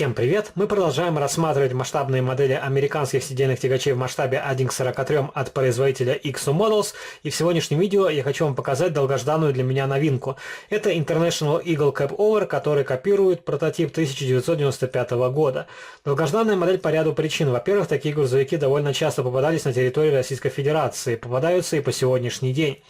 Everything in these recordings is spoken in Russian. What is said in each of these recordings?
Всем привет! Мы продолжаем рассматривать масштабные модели американских сидельных тягачей в масштабе 1 к 43 от производителя XO Models, и в сегодняшнем видео я хочу вам показать долгожданную для меня новинку. Это International Eagle Cap Over, который копирует прототип 1995 года. Долгожданная модель по ряду причин. Во-первых, такие грузовики довольно часто попадались на территории Российской Федерации, попадаются и по сегодняшний день.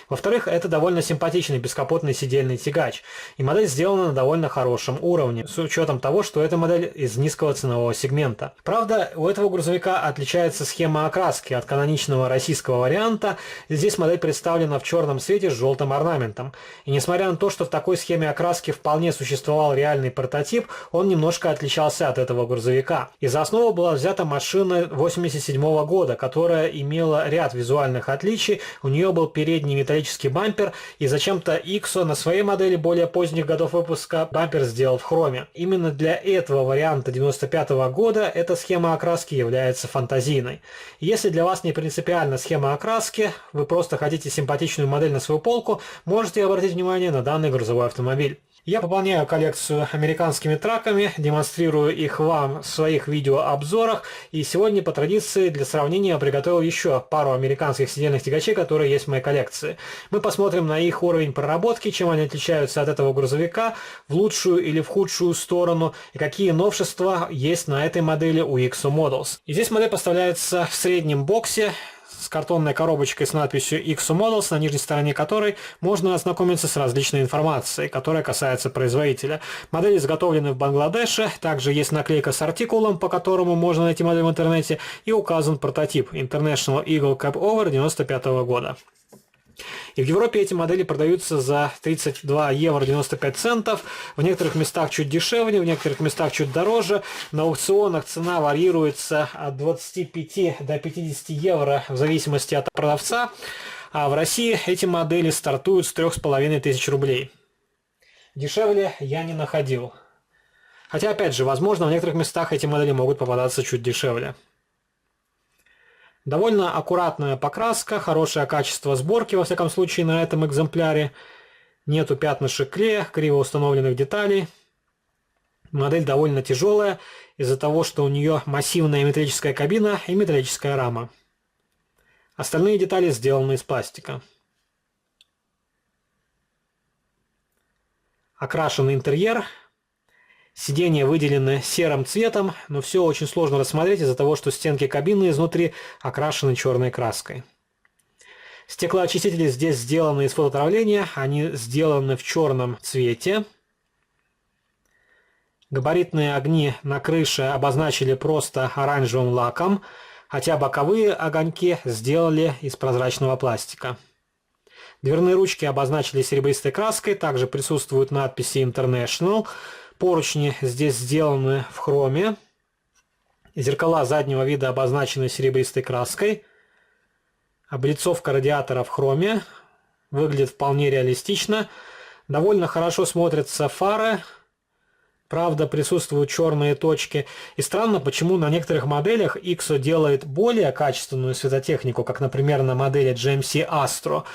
Во-вторых, это довольно симпатичный бескапотный сидельный тягач, и модель сделана на довольно хорошем уровне, с учетом того, что это модель из низкого ценового сегмента. Правда, у этого грузовика отличается схема окраски от каноничного российского варианта. Здесь модель представлена в черном цвете с желтым орнаментом. И несмотря на то, что в такой схеме окраски вполне существовал реальный прототип, он немножко отличался от этого грузовика. И за основу была взята машина 1987 года, которая имела ряд визуальных отличий. У нее был передний металлический бампер, и зачем-то XO на своей модели более поздних годов выпуска бампер сделал в хроме. Именно для этого варианта 95 года эта схема окраски является фантазийной. Если для вас не принципиальна схема окраски, вы просто хотите симпатичную модель на свою полку, можете обратить внимание на данный грузовой автомобиль. Я пополняю коллекцию американскими траками, демонстрирую их вам в своих видеообзорах, и сегодня по традиции для сравнения приготовил еще пару американских сидельных тягачей, которые есть в моей коллекции. Мы посмотрим на их уровень проработки, чем они отличаются от этого грузовика, в лучшую или в худшую сторону, и какие новшества есть на этой модели у XO Models. И здесь модель поставляется в среднем боксе, с картонной коробочкой с надписью XO Models, на нижней стороне которой можно ознакомиться с различной информацией, которая касается производителя. Модель изготовлена в Бангладеше, также есть наклейка с артикулом, по которому можно найти модель в интернете, и указан прототип International Eagle Cap Over 95 года. И в Европе эти модели продаются за 32 евро 95 центов, в некоторых местах чуть дешевле, в некоторых местах чуть дороже. На аукционах цена варьируется от 25 до 50 евро в зависимости от продавца, а в России эти модели стартуют с 3500 рублей. Дешевле я не находил. Хотя, опять же, возможно, в некоторых местах эти модели могут попадаться чуть дешевле. Довольно аккуратная покраска, хорошее качество сборки, во всяком случае, на этом экземпляре. Нету пятнышек клея, криво установленных деталей. Модель довольно тяжелая из-за того, что у нее массивная металлическая кабина и металлическая рама. Остальные детали сделаны из пластика. Окрашенный интерьер. Сиденья выделены серым цветом, но все очень сложно рассмотреть из-за того, что стенки кабины изнутри окрашены черной краской. Стеклоочистители здесь сделаны из фототравления, они сделаны в черном цвете. Габаритные огни на крыше обозначили просто оранжевым лаком, хотя боковые огоньки сделали из прозрачного пластика. Дверные ручки обозначили серебристой краской, также присутствуют надписи International. Поручни здесь сделаны в хроме. Зеркала заднего вида обозначены серебристой краской. Облицовка радиатора в хроме. Выглядит вполне реалистично. Довольно хорошо смотрятся фары. Правда, присутствуют черные точки. И странно, почему на некоторых моделях XO делает более качественную светотехнику, как, например, на модели GMC Astro,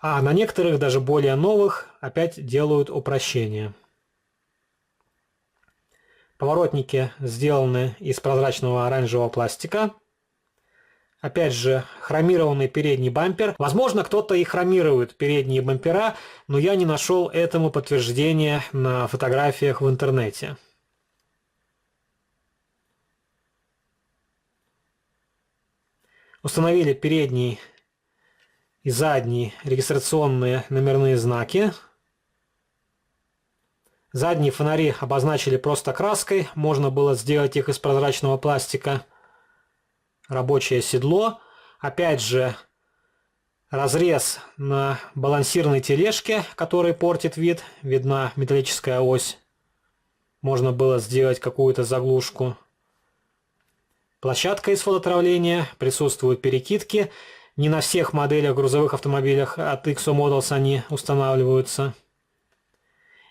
а на некоторых, даже более новых, опять делают упрощение. Поворотники сделаны из прозрачного оранжевого пластика. Опять же, хромированный передний бампер. Возможно, кто-то и хромирует передние бампера, но я не нашел этому подтверждения на фотографиях в интернете. Установили передний и задний регистрационные номерные знаки. Задние фонари обозначили просто краской, можно было сделать их из прозрачного пластика. Рабочее седло. Опять же, разрез на балансирной тележке, который портит вид. Видна металлическая ось. Можно было сделать какую-то заглушку. Площадка из фототравления. Присутствуют перекидки. Не на всех моделях грузовых автомобилях от XO Models они устанавливаются.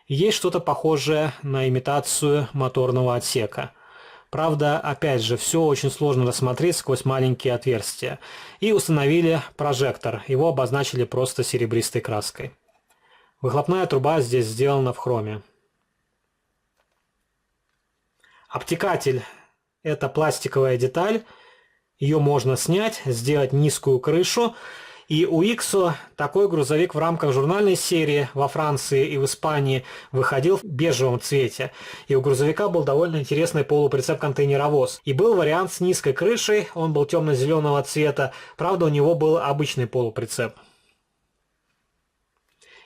Есть что-то похожее на имитацию моторного отсека. Правда, опять же, все очень сложно рассмотреть сквозь маленькие отверстия. И установили прожектор. Его обозначили просто серебристой краской. Выхлопная труба здесь сделана в хроме. Обтекатель – это пластиковая деталь. Ее можно снять, сделать низкую крышу. И у Иксо такой грузовик в рамках журнальной серии во Франции и в Испании выходил в бежевом цвете. И у грузовика был довольно интересный полуприцеп-контейнеровоз. И был вариант с низкой крышей, он был темно-зеленого цвета. Правда, у него был обычный полуприцеп.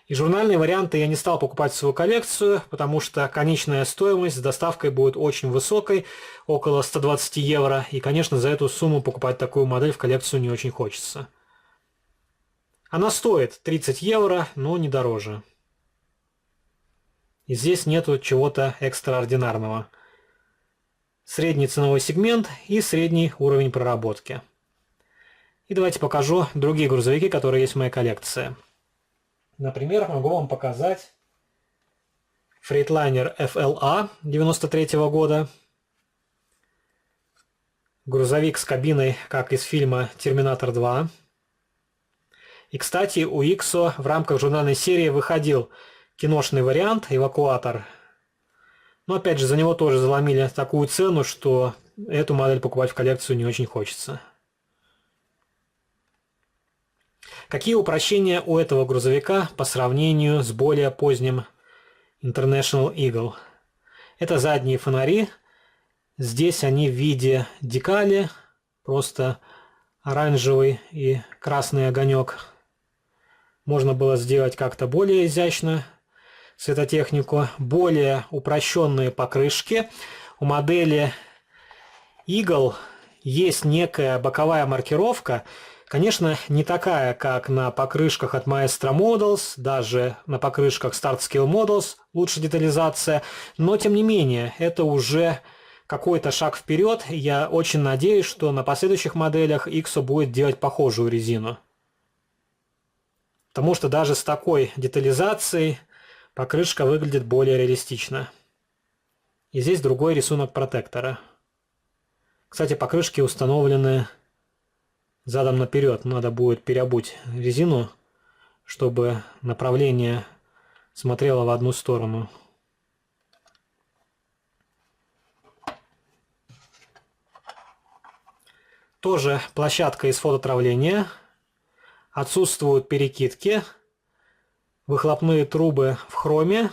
И журнальные варианты я не стал покупать в свою коллекцию, потому что конечная стоимость с доставкой будет очень высокой, около 120 евро. И, конечно, за эту сумму покупать такую модель в коллекцию не очень хочется. Она стоит 30 евро, но не дороже. И здесь нету чего-то экстраординарного. Средний ценовой сегмент и средний уровень проработки. И давайте покажу другие грузовики, которые есть в моей коллекции. Например, могу вам показать Freightliner FLA 93 года. Грузовик с кабиной, как из фильма «Терминатор 2». И, кстати, у Иксо в рамках журнальной серии выходил киношный вариант «Эвакуатор». Но, опять же, за него тоже заломили такую цену, что эту модель покупать в коллекцию не очень хочется. Какие упрощения у этого грузовика по сравнению с более поздним International Eagle? Это задние фонари. Здесь они в виде декали, просто оранжевый и красный огонек. Можно было сделать как-то более изящно светотехнику. Более упрощенные покрышки. У модели Eagle есть некая боковая маркировка. Конечно, не такая, как на покрышках от Maestro Models, даже на покрышках Start Scale Models лучше детализация. Но, тем не менее, это уже какой-то шаг вперед. Я очень надеюсь, что на последующих моделях Иксо будет делать похожую резину. Потому что даже с такой детализацией покрышка выглядит более реалистично. И здесь другой рисунок протектора. Кстати, покрышки установлены задом наперед. Надо будет переобуть резину, чтобы направление смотрело в одну сторону. Тоже площадка из фототравления. Отсутствуют перекидки, выхлопные трубы в хроме,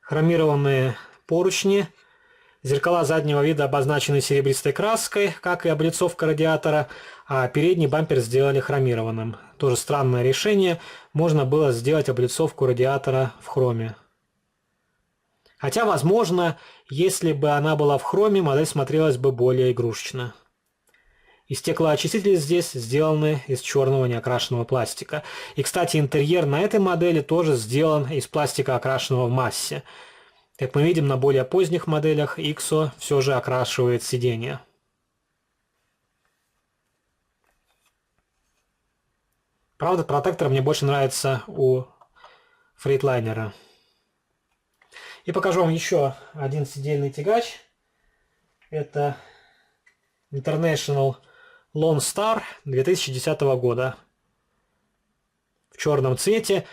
хромированные поручни, зеркала заднего вида обозначены серебристой краской, как и облицовка радиатора, а передний бампер сделали хромированным. Тоже странное решение, можно было сделать облицовку радиатора в хроме. Хотя, возможно, если бы она была в хроме, модель смотрелась бы более игрушечно. И стеклоочистители здесь сделаны из черного неокрашенного пластика. И, кстати, интерьер на этой модели тоже сделан из пластика, окрашенного в массе. Как мы видим, на более поздних моделях Иксо все же окрашивает сиденья. Правда, протектор мне больше нравится у Freightliner. И покажу вам еще один сидельный тягач. Это International Lone Star 2010 года. В черном цвете.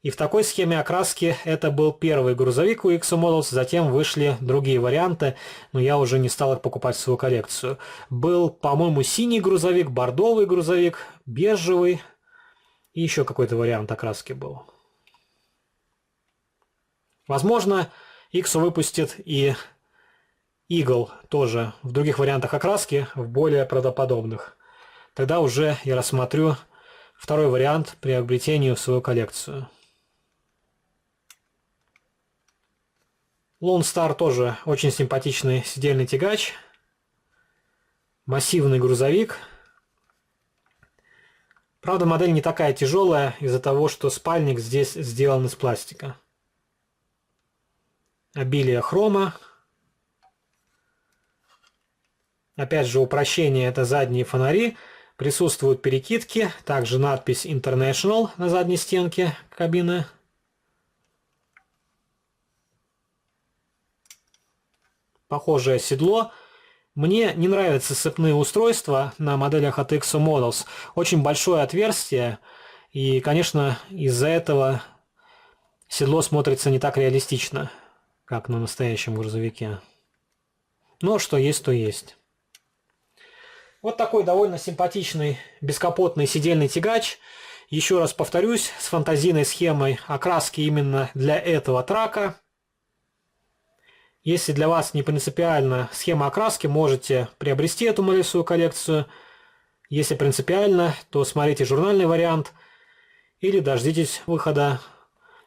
И в такой схеме окраски это был первый грузовик у Иксо Models. Затем вышли другие варианты, но я уже не стал их покупать в свою коллекцию. Был, по-моему, синий грузовик, бордовый грузовик, бежевый. И еще какой-то вариант окраски был. Возможно, Иксо выпустит и Eagle тоже в других вариантах окраски, в более правдоподобных. Тогда уже я рассмотрю второй вариант приобретения в свою коллекцию. Lone Star тоже очень симпатичный сидельный тягач. Массивный грузовик. Правда, модель не такая тяжелая из-за того, что спальник здесь сделан из пластика. Обилие хрома. Опять же, упрощение — это задние фонари. Присутствуют перекидки. Также надпись International на задней стенке кабины. Похожее седло. Мне не нравятся сцепные устройства на моделях от Иксо Models. Очень большое отверстие. И, конечно, из-за этого седло смотрится не так реалистично, как на настоящем грузовике. Но что есть, то есть. Вот такой довольно симпатичный бескапотный сидельный тягач. Еще раз повторюсь, с фантазийной схемой окраски именно для этого трака. Если для вас не принципиальна схема окраски, можете приобрести эту малейшую коллекцию. Если принципиально, то смотрите журнальный вариант или дождитесь выхода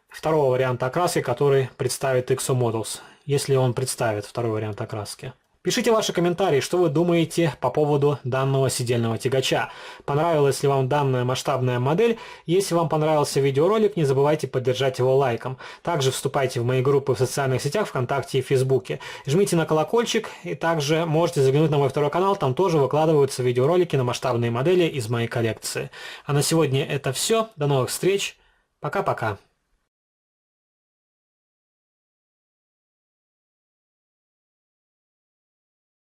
второго варианта окраски, который представит XO Models, если он представит второй вариант окраски. Пишите ваши комментарии, что вы думаете по поводу данного сидельного тягача. Понравилась ли вам данная масштабная модель? Если вам понравился видеоролик, не забывайте поддержать его лайком. Также вступайте в мои группы в социальных сетях ВКонтакте и Фейсбуке. Жмите на колокольчик и также можете заглянуть на мой второй канал, там тоже выкладываются видеоролики на масштабные модели из моей коллекции. А на сегодня это все. До новых встреч. Пока-пока.